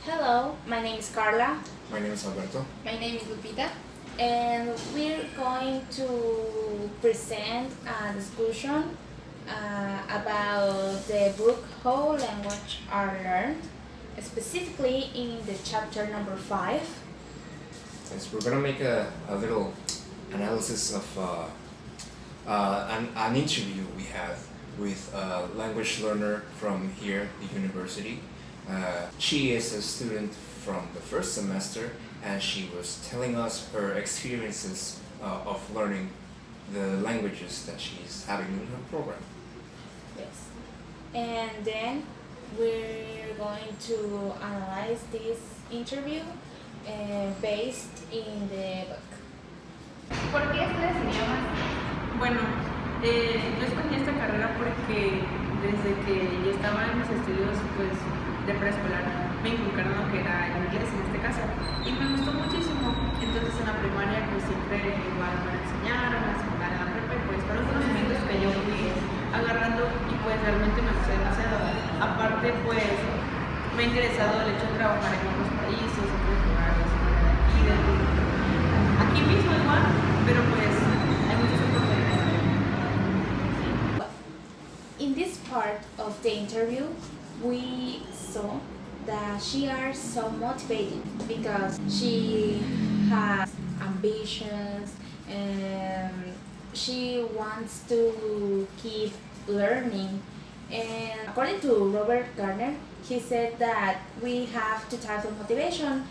Hello, my name is Carla. My name is Alberto. My name is Lupita. And we're going to present a discussion about the book How Language Are Learned, specifically in the chapter number 5. Yes, we're gonna make a little analysis of an interview we had with a language learner from here, the university. She is a student from the first semester, and she was telling us her experiences of learning the languages that she's having in her program. Yes. And then we're going to analyze this interview based in the book. ¿Por qué estudias idiomas? Bueno, yo escogí esta carrera porque desde que yo estaba en mis estudios de preescolar me inculcaron lo que era el inglés en este caso y me gustó muchísimo. Entonces en la primaria siempre igual me enseñaron, en la secundaria, en la prepa, y fueron conocimientos que yo fui agarrando y realmente me gustó demasiado. Aparte me ha interesado el hecho de trabajar en otros países, en otros lugares, aquí mismo igual, pero hay muchas oportunidades. In this part of the interview, we saw that she are so motivated because she has ambitions and she wants to keep learning. And according to Robert Garner, he said that we have two types of motivation,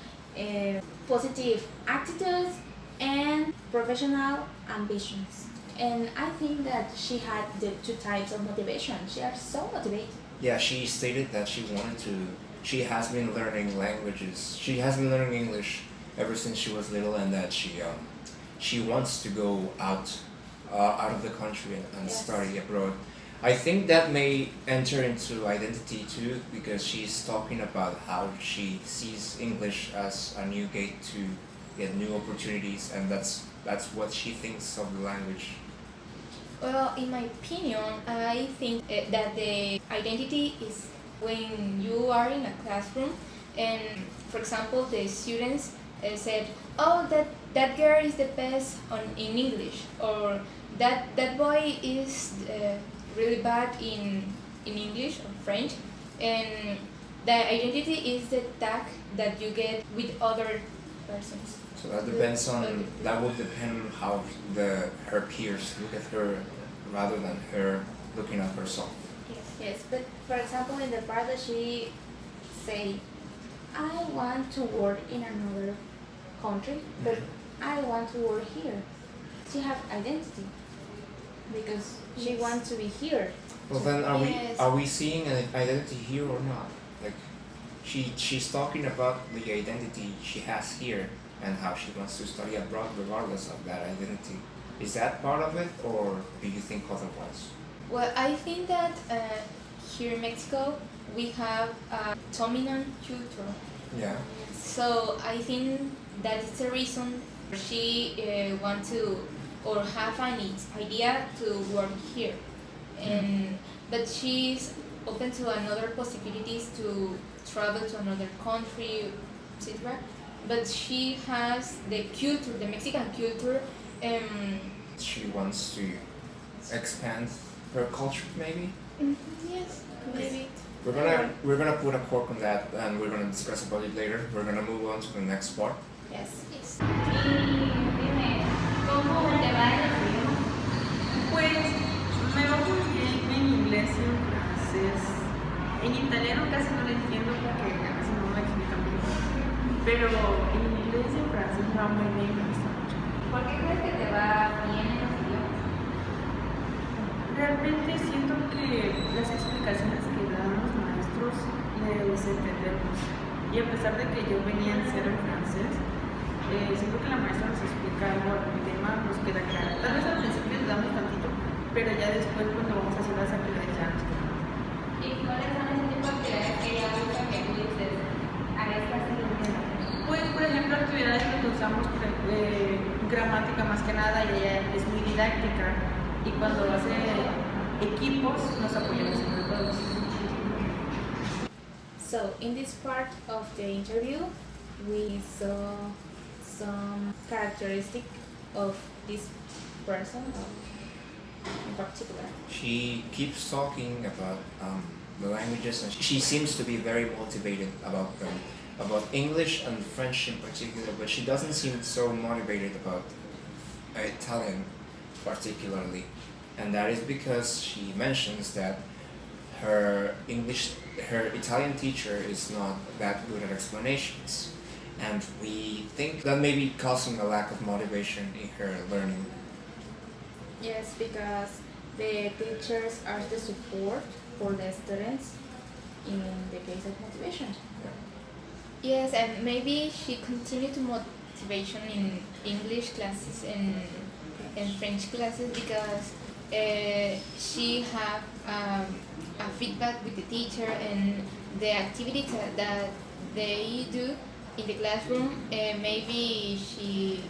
positive attitudes and professional ambitions. And I think that she had the two types of motivation. She is so motivated. Yeah, she stated that she has been learning languages. She has been learning English ever since she was little, and that she wants to go out of the country and Yes. study abroad. I think that may enter into identity too, because she's talking about how she sees English as a new gate to get new opportunities, and that's what she thinks of the language. Well, in my opinion, I think that the identity is when you are in a classroom and, for example, the students said, oh, that girl is the best in English, or that boy is really bad in English or French, and the identity is the tag that you get with other persons. So that depends on, that would depend on how her peers look at her rather than her looking at herself. Yes, but for example, in the part that she say, I want to work in another country, but I want to work here. She have identity because she wants to be here. Well, then Yes. are we seeing an identity here or not? Like, she's talking about the identity she has here and how she wants to study abroad regardless of that identity. Is that part of it, or do you think otherwise? Well, I think that here in Mexico we have a dominant culture. Yeah. So I think that is the reason she want to or have an idea to work here, and but she's open to another possibilities to travel to another country, etc. But she has the culture, the Mexican culture. She wants to expand her culture, maybe. Yes, maybe. We're gonna put a cork on that, and we're gonna discuss about it later. We're gonna move on to the next part. Yes. Yes. Dime, ¿cómo te va en los idiomas? Me va muy bien en inglés y en francés. En italiano casi no lo entiendo porque casi no me explican bien. Pero en inglés y en francés me va muy bien, me gusta mucho. ¿Por qué crees que te va bien en los idiomas? Realmente siento que las explicaciones que dan los maestros les entendemos. Y a pesar de que yo venía en cero en francés, siento que la maestra nos explica algo del tema, nos queda claro. Tal vez al principio nos damos tantito, pero ya después cuando vamos a hacer las actividades ya nos queda. ¿Y cuáles son ese tipo de actividades que ella usa que tú dices a estas sí lo entiendo? Pues, por ejemplo, actividades que usamos gramática más que nada, y ella es muy didáctica, y cuando hace equipos nos apoyamos entre todos. So in this part of the interview, we saw some characteristic of this person in particular. She keeps talking about the languages, and she seems to be very motivated about them, about English and French in particular, but she doesn't seem so motivated about Italian particularly. And that is because she mentions that her Italian teacher is not that good at explanations. And we think that may be causing a lack of motivation in her learning. Yes, because the teachers are the support for the students in the case of motivation. Yes, and maybe she continued to motivation in English classes and French classes because she have a feedback with the teacher and the activities that they do in the classroom. Maybe she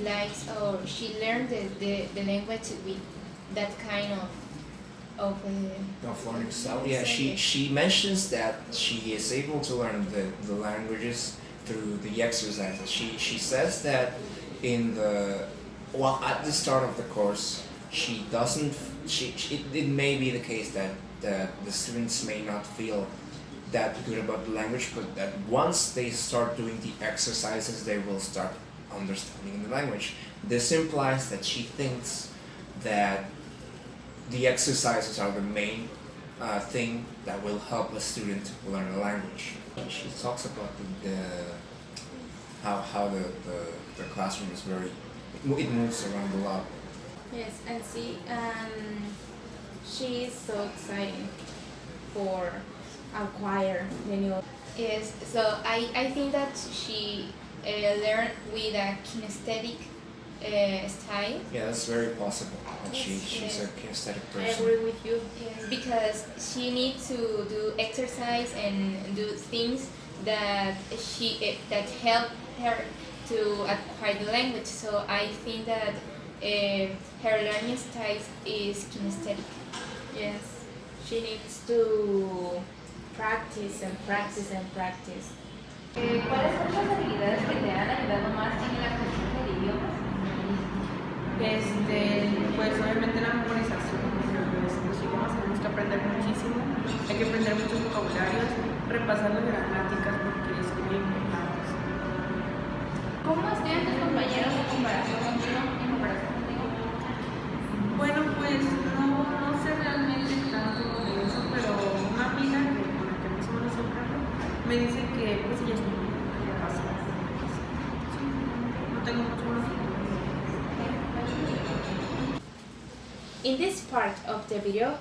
likes or she learned the language with that kind of learning style. Yeah, she mentions that she is able to learn the languages through the exercises. She says that at the start of the course, she doesn't. It may be the case that the students may not feel that good about the language, but that once they start doing the exercises, they will start understanding the language. This implies that she thinks that the exercises are the main thing that will help a student learn a language. She talks about how the classroom is it moves around a lot. Yes, and she is so excited for acquire the new. Yes, so I think that she learned with a kinesthetic style. Yeah, that's very possible. And she's a kinesthetic person. I agree with you. Yes, because she needs to do exercise and do things that help her to acquire the language. So I think that her learning style is kinesthetic. Yes, she needs to practice and practice and practice. ¿Cuáles son las habilidades que te han ayudado más en la cuestión de idiomas? Pues obviamente la memorización, porque pues, los idiomas tenemos que aprender muchísimo, hay que aprender muchos vocabularios, repasar las gramáticas porque son muy importantes. ¿Cómo estudian tus compañeros en comparación contigo? Bueno, pues no sé realmente tanto de eso, pero una amiga con la que más o menos siempre hablo, me dice que pues ella es muy fácil. No tengo mucho más. In this part of the video,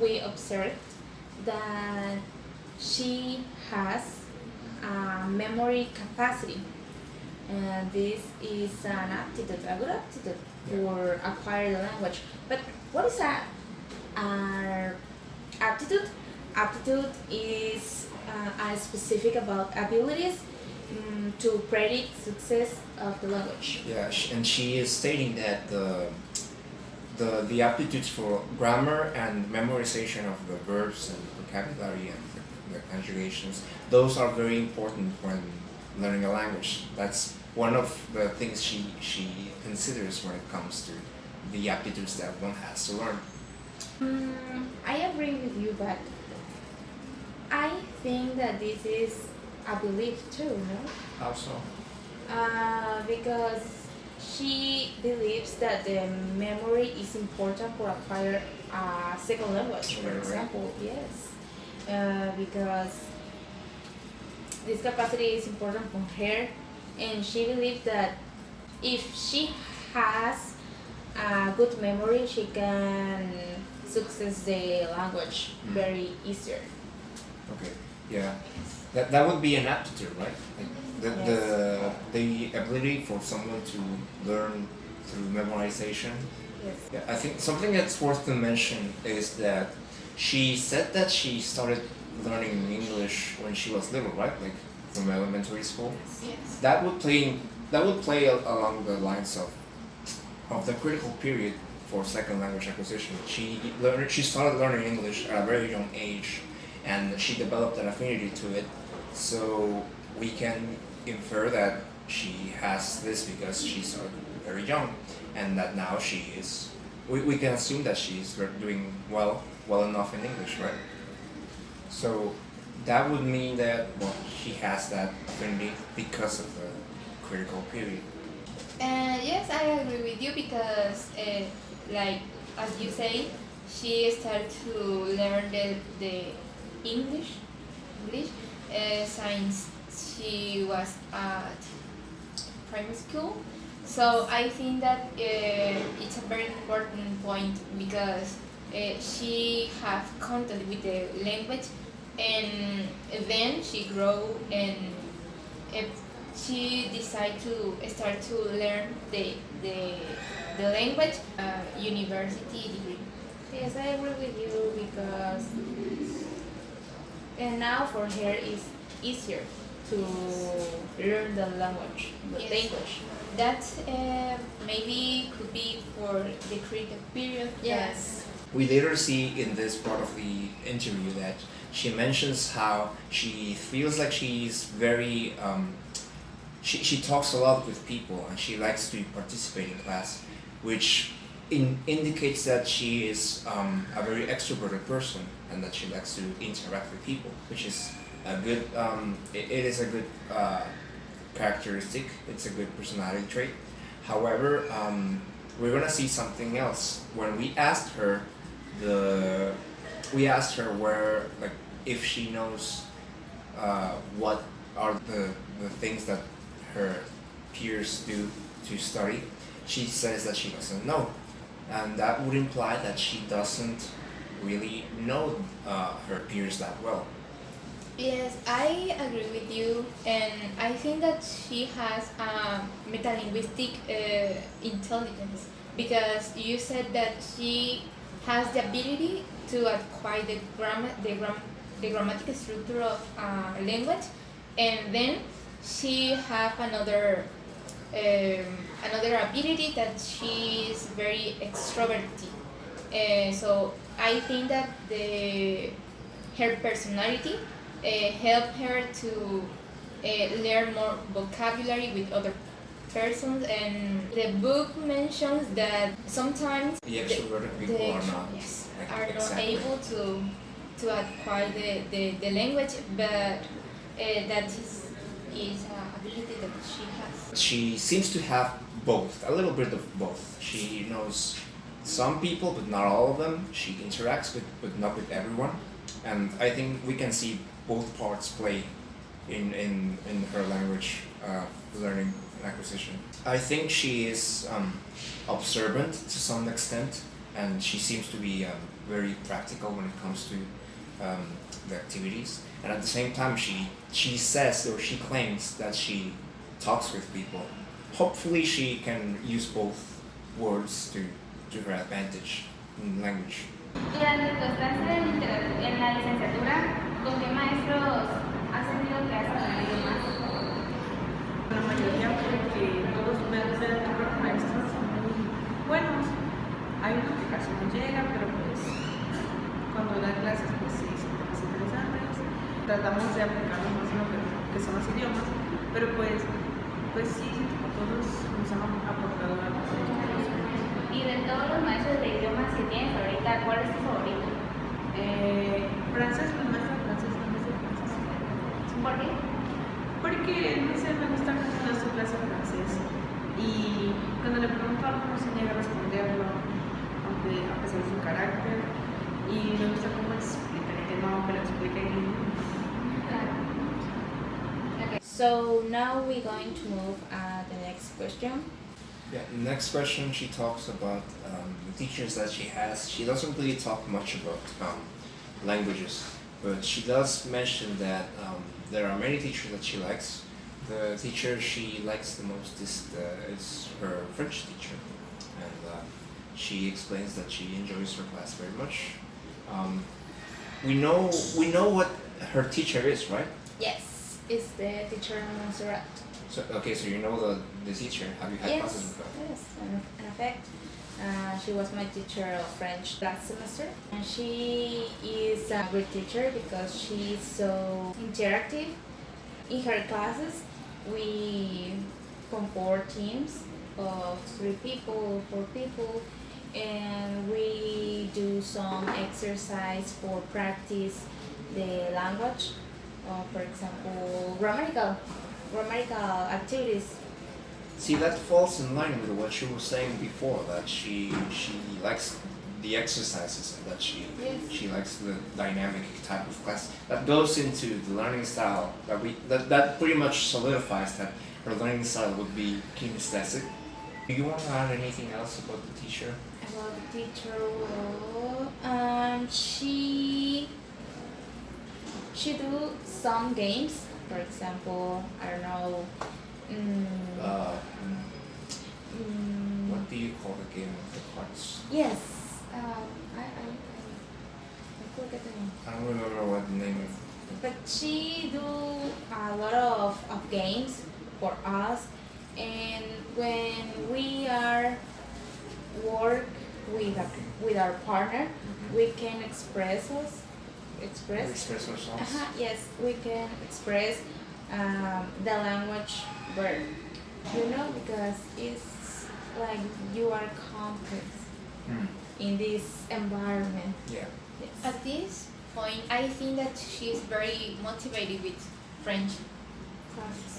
we observed that she has a memory capacity, and this is an aptitude, a good aptitude for acquire the language. But what is our aptitude? Aptitude is specific about abilities to predict success of the language. Yeah, and she is stating that the aptitudes for grammar and memorization of the verbs and vocabulary and the conjugations, those are very important when learning a language. That's one of the things she considers when it comes to the aptitudes that one has to learn. I agree with you, but I think that this is a belief too, no? How so? Because she believes that the memory is important for acquire a second language, for example. Yes, because this capacity is important for her, and she believes that if she has a good memory, she can success the language very easier. Okay, yeah, that would be an aptitude, right? Like the ability for someone to learn through memorization. Yes. Yeah, I think something that's worth to mention is that she said that she started learning English when she was little, right? Like from elementary school. Yes. That would play along the lines of the critical period for second language acquisition. She started learning English at a very young age, and she developed an affinity to it. So we can infer that she has this because she's very young, and that now we can assume that she's doing well enough in English, right? So that would mean that she has that affinity because of the critical period. Yes, I agree with you because, like as you say, she started to learn the English since she was at primary school. So I think that it's a very important point because she have contact with the language, and then she grow and she decided to start to learn the language university degree. Yes, I agree with you because and now for her it's easier to learn the language, the Yes. English. That maybe could be for the critical period. Yes. We later see in this part of the interview that she mentions how she feels like she's very she talks a lot with people and she likes to participate in class, which indicates that she is a very extroverted person and that she likes to interact with people, which is a good it is a good characteristic. It's a good personality trait. However, we're gonna see something else. When we asked her where, like, if she knows what are the things that her peers do to study, she says that she doesn't know, and that would imply that she doesn't really know her peers that well. Yes, I agree with you, and I think that she has a metalinguistic intelligence because you said that she has the ability to acquire the grammatical structure of language, and then she have another ability that she is very extroverted. So I think that her personality help her to learn more vocabulary with other persons, and the book mentions that sometimes The extroverted people are not yes, like, are not exactly. able to acquire the language, but that is an ability that she has. She seems to have both, a little bit of both. She knows some people, but not all of them. She interacts with, but not with everyone. And I think we can see both parts play in her language learning and acquisition. I think she is observant to some extent, and she seems to be very practical when it comes to the activities. And at the same time, she says, or she claims, that she talks with people. Hopefully she can use both words to her advantage in language. Durante tu estancia en la licenciatura, ¿con qué maestros has sentido que has aprendido más? La mayoría, porque todos me tocaron maestros muy buenos. Hay uno que casi no llega, pero pues cuando da clases pues sí, son temas interesantes. Tratamos de aplicarlo más en lo que son los idiomas, pero pues sí, siento que todos nos han aportado algo. Y de todos los maestros de idiomas que tienes ahorita, ¿cuál es tu favorito? Francés, mi maestra de francés, no me sé francés. ¿Por qué? Porque, no sé, me gusta cómo da su clase de francés. Y cuando le pregunto algo no se niega a responderlo, aunque a pesar de su carácter. Y me gusta cómo explica, que no, pero explica en Okay. So now we're going to move the next question. Yeah, next question, she talks about the teachers that she has. She doesn't really talk much about languages, but she does mention that there are many teachers that she likes. The teacher she likes the most is her French teacher, and she explains that she enjoys her class very much. We know what her teacher is, right? Yes, it's the teacher Montserrat. So okay, so you know the teacher. Have you had classes with her? Yes, in effect. She was my teacher of French last semester. And she is a great teacher because she's so interactive. In her classes, we form teams of 3 people, 4 people, and we do some exercise for practice the language. For example, grammatical activities. See, that falls in line with what you were saying before, that she likes the exercises and that Yes. she likes the dynamic type of class. That goes into the learning style that pretty much solidifies that her learning style would be kinesthetic. Do you want to add anything else about the teacher? About the teacher, she do some games. For example, I don't know. What do you call the game of the cards? Yes. I forget the name. I don't remember what the name is. But she do a lot of games for us, and when we are work with our partner, we can express. Express ourselves. Yes, we can express the language better. Because it's like you are complex in this environment. Yeah. Yes. At this point, I think that she is very motivated with French.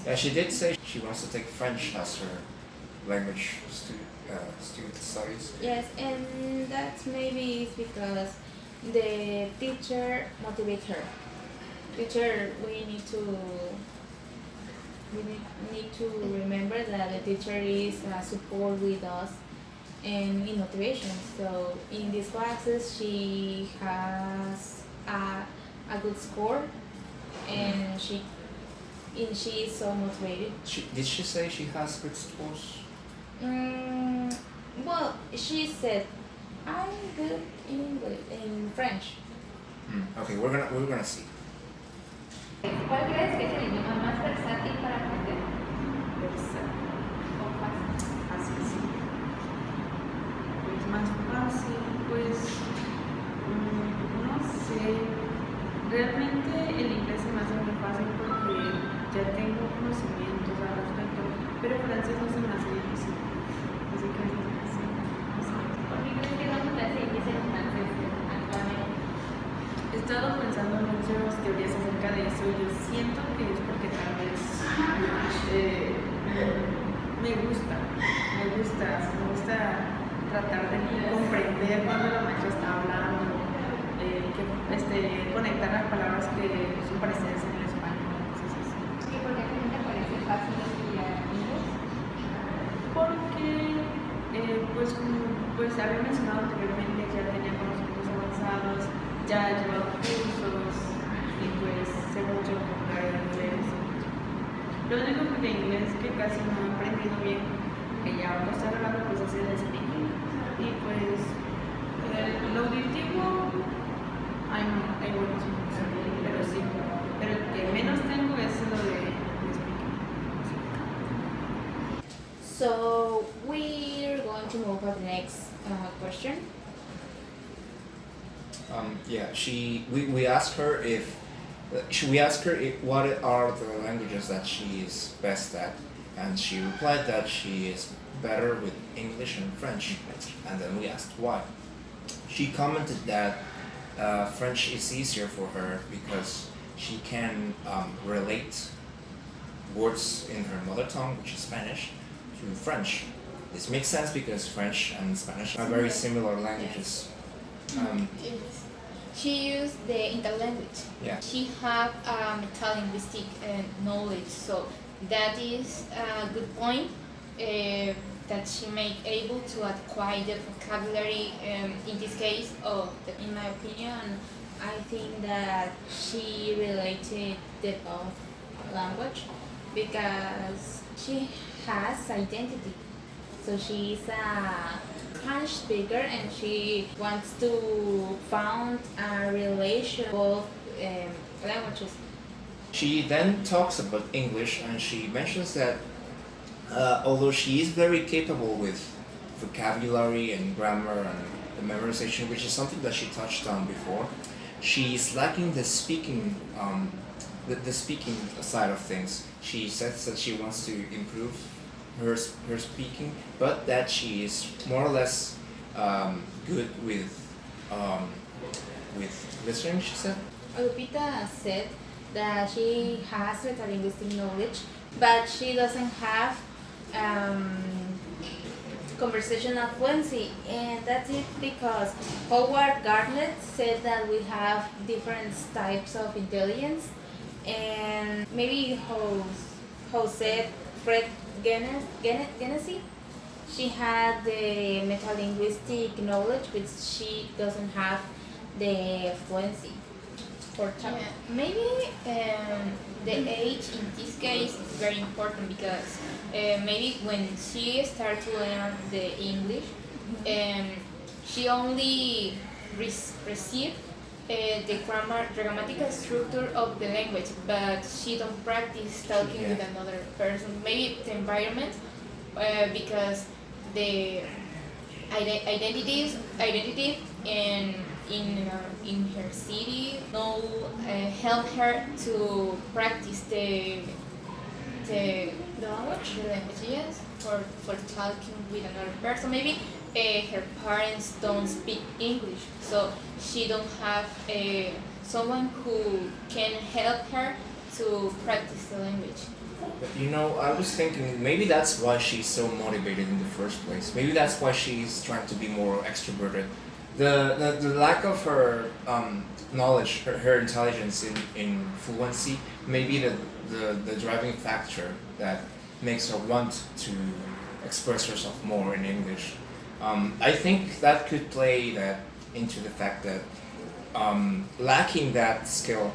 Yeah, she did say she wants to take French as her language student studies. Yes, and that's maybe it's because the teacher motivates her. Teacher, we need to remember that the teacher is support with us and in motivation. So in these classes, she has a good score, and she is so motivated. Did she say she has good scores? Well, she said, "I'm good in English, in French." Okay, we're gonna see. ¿Cuál crees que es el idioma más versátil para aprender? Versátil. ¿O fácil? Así sí. Pues más fácil, pues no sé. Realmente el inglés se me hace muy fácil porque ya tengo conocimientos al respecto, pero el francés no se me hace difícil. Así que sí, no sé. ¿Por qué crees que no se te hace difícil el francés actualmente? He estado pensando en muchas teorías acerca de eso y yo siento que es porque tal vez me gusta tratar de comprender cuando la maestra está hablando, conectar las palabras que son parecidas en el español, cosas así. ¿Y por qué a ti no te parece fácil estudiar inglés? Porque, pues había mencionado anteriormente que ya tenía conocimientos avanzados, ya he llevado cursos y pues sé mucho vocabulario de inglés. Lo único que de inglés que casi no he aprendido bien, que ya ahora estoy hablando, pues es el speaking. Y pues lo auditivo, hay buenos cursos, pero sí. Pero el que menos tengo es lo de speaking. So we're going to move on to the next question. Yeah, we asked her what are the languages that she is best at, and she replied that she is better with English and French, and then we asked why. She commented that French is easier for her because she can relate words in her mother tongue, which is Spanish, to French. This makes sense because French and Spanish are very similar languages. She used the interlanguage. Yeah. She have metalinguistic knowledge, so that is a good point that she may able to acquire the vocabulary in this case. In my opinion, I think that she related the both language because she has identity. So she's a Spanish speaker and she wants to found a relation with languages. She then talks about English and she mentions that although she is very capable with vocabulary and grammar and the memorization, which is something that she touched on before. She's lacking the speaking, the speaking side of things. She says that she wants to improve her speaking, but that she is more or less good with listening. She said. Lupita said that she has metalinguistic knowledge, but she doesn't have conversational fluency, and that's it because Howard Gardner said that we have different types of intelligence, and maybe Jose Fred Genesi, she had the metalinguistic knowledge, but she doesn't have the fluency. Yeah, maybe the age in this case is very important because maybe when she started to learn the English, she only received the grammatical structure of the language, but she don't practice talking with another person. Maybe the environment, because the identity and in her city no help her to practice the language, yes, for talking with another person. Maybe her parents don't speak English, so she don't have someone who can help her to practice the language. But you know, I was thinking maybe that's why she's so motivated in the first place. Maybe that's why she's trying to be more extroverted. The lack of her knowledge, her intelligence in fluency, may be the driving factor that makes her want to express herself more in English. I think that could play that into the fact that lacking that skill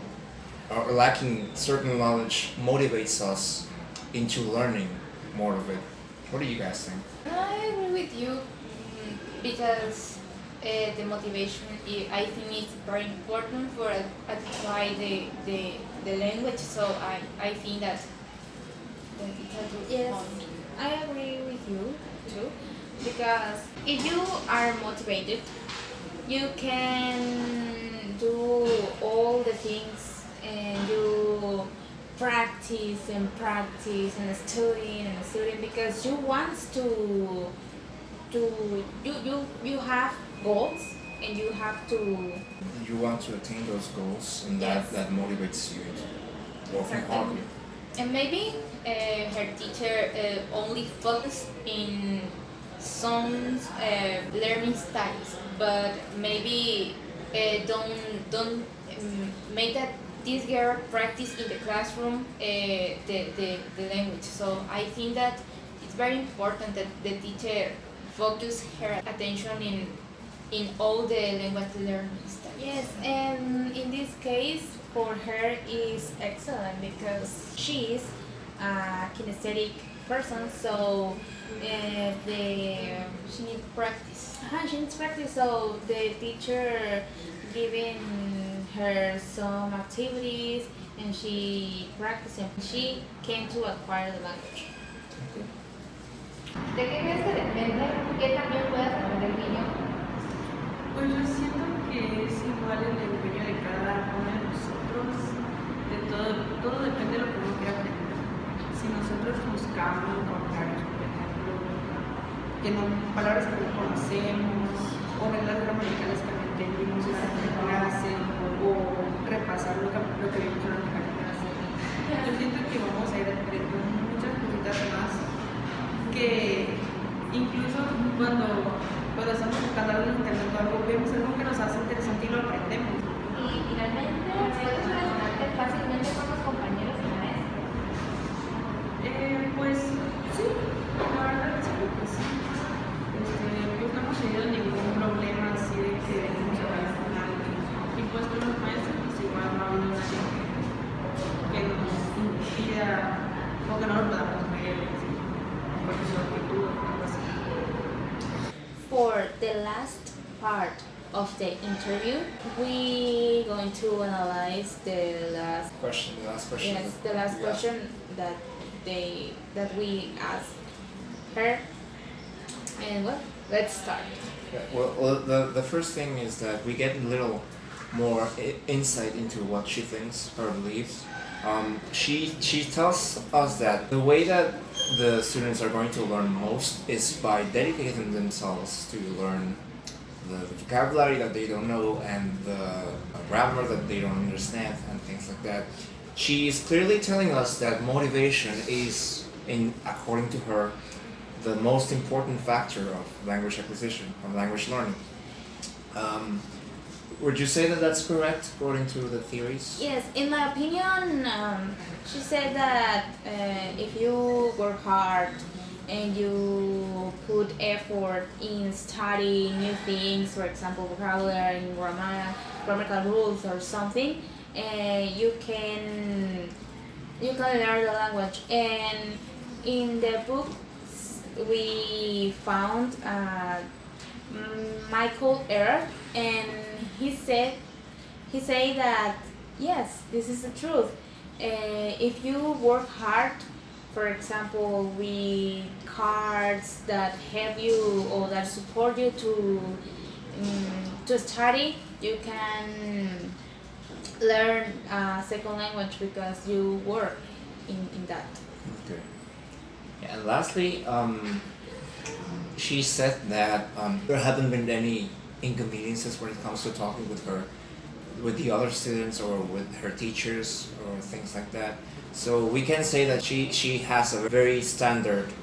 or lacking certain knowledge motivates us into learning more of it. What do you guys think? I agree with you because the motivation I think is very important for apply the language. So I think that it's a good Yes, point. I agree with you too, because if you are motivated, you can do all the things and you practice and studying because you want to you have goals and you have to. You want to attain those goals, and Yes. that motivates you to working Exactly. hard. And maybe her teacher only focused in some learning styles, but maybe don't make that this girl practice in the classroom the language. So I think that it's very important that the teacher focus her attention in all the language learning styles. Yes, and in this case, for her is excellent because she is a kinesthetic person. So She needs practice. she needs practice. So the teacher giving her some activities and she practicing. She came to acquire the language. ¿De qué crees que depende que también puedas aprender el niño? Pues yo siento que es igual el empeño de cada uno de nosotros, de todo depende de lo que uno quiera aprender. Si nosotros buscamos vocabularios, por ejemplo, que no, palabras que no conocemos, o reglas gramaticales que no entendimos en la primera clase, o repasar lo que vimos en la primera clase, yo siento que vamos a ir aprendiendo muchas cositas más que incluso cuando estamos buscando algo en internet o algo, vemos algo que nos hace interesante y lo aprendemos. Y finalmente, ¿puedes relacionarte fácilmente con los compañeros y maestros? Pues sí, la verdad sí, pues sí. Pues no hemos tenido ningún problema así de que debemos hablar con alguien. Y pues con los maestros, pues igual no ha habido nadie que nos impida o que no lo podamos ver. Por su actitud, algo así. For the last part of the interview, we going to analyze the last Question. The last question. yes the last Yeah. question that we asked her. And well, let's start. Yeah, well, the first thing is that we get a little more insight into what she thinks or believes. She tells us that the way that the students are going to learn most is by dedicating themselves to learn the vocabulary that they don't know and the grammar that they don't understand and things like that. She is clearly telling us that motivation is, according to her, the most important factor of language acquisition, of language learning. Would you say that that's correct according to the theories? Yes, in my opinion, she said that if you work hard and you put effort in studying new things, for example, vocabulary, grammatical rules or something, you can learn the language. And in the book, we found Michael Earth, and he said that yes, this is the truth. If you work hard, for example, with cards that help you or that support you to study, you can learn a second language because you work in that. Okay. Yeah, and lastly, she said that there haven't been any inconveniences when it comes to talking with the other students or with her teachers or things like that. So we can say that she has a very standard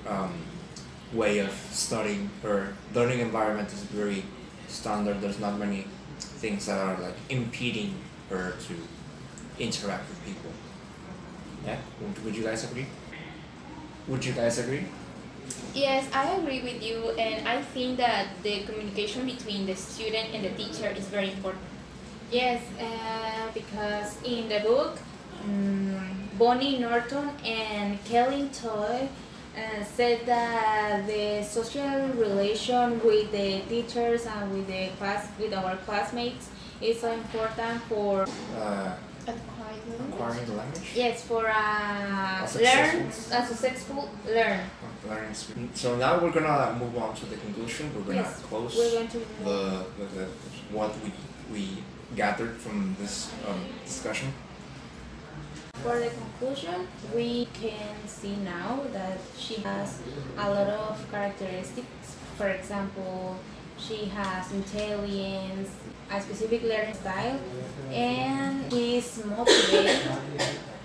way of studying. Her learning environment is very standard. There's not many things that are like impeding her to interact with people. Yeah? Would you guys agree? Would you guys agree? Yes, I agree with you, and I think that the communication between the student and the teacher is very important. Yes, because in the book, Bonnie Norton and Kelly Toy said that the social relation with the teachers and with our classmates is so important for Acquiring the language? yes, for a successful learn. Learning. So now we're gonna move on to the conclusion. We're gonna Yes, close we're going to the what we gathered from this discussion. For the conclusion, we can see now that she has a lot of characteristics. For example, she has intelligence, a specific learning style, and she's motivated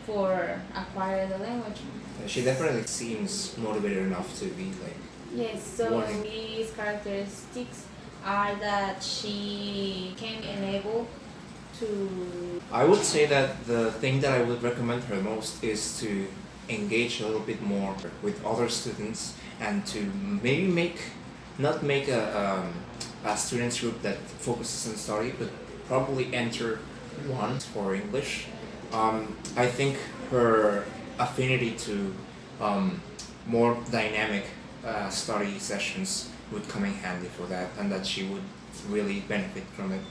for acquiring the language. She definitely seems motivated enough to be like. Yes, so Warning. these characteristics are that she can enable to. I would say that the thing that I would recommend her most is to engage a little bit more with other students and to maybe not make a students group that focuses on study, but probably enter one for English. I think her affinity to more dynamic study sessions would come in handy for that, and that she would really benefit from it.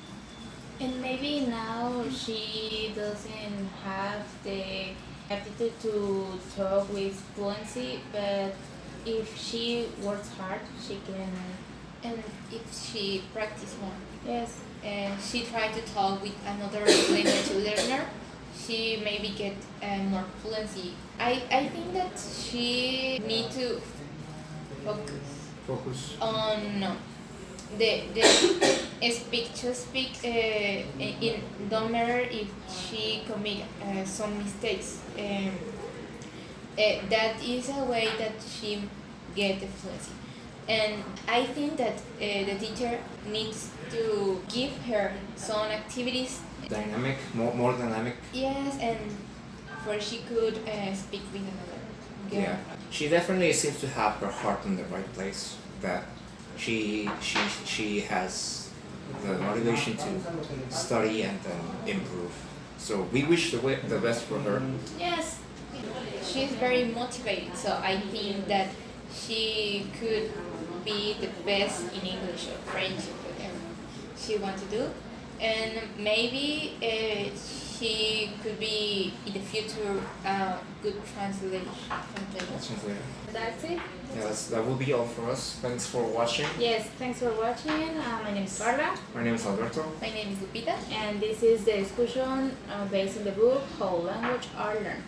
And maybe now she doesn't have the aptitude to talk with fluency, but if she works hard, she can. And if she practice more, Yes. and she try to talk with another language learner, she maybe get more fluency. I think that she need to Focus. on the speak in don't matter if she commit some mistakes. That is a way that she get the fluency. And I think that the teacher needs to give her some activities. Dynamic, more dynamic. Yes, and where she could speak with another girl. Yeah, she definitely seems to have her heart in the right place. That she has the motivation to study and then improve. So we wish the best for her. Yes, she's very motivated, so I think that she could be the best in English or French or whatever she wants to do. And maybe he could be in the future a good translator. Translator. That's it. Yeah, that will be all for us. Thanks for watching. Yes, thanks for watching. My name is Carla, My name is Alberto. My name is Lupita. and this is the discussion based on the book How Language Are Learned.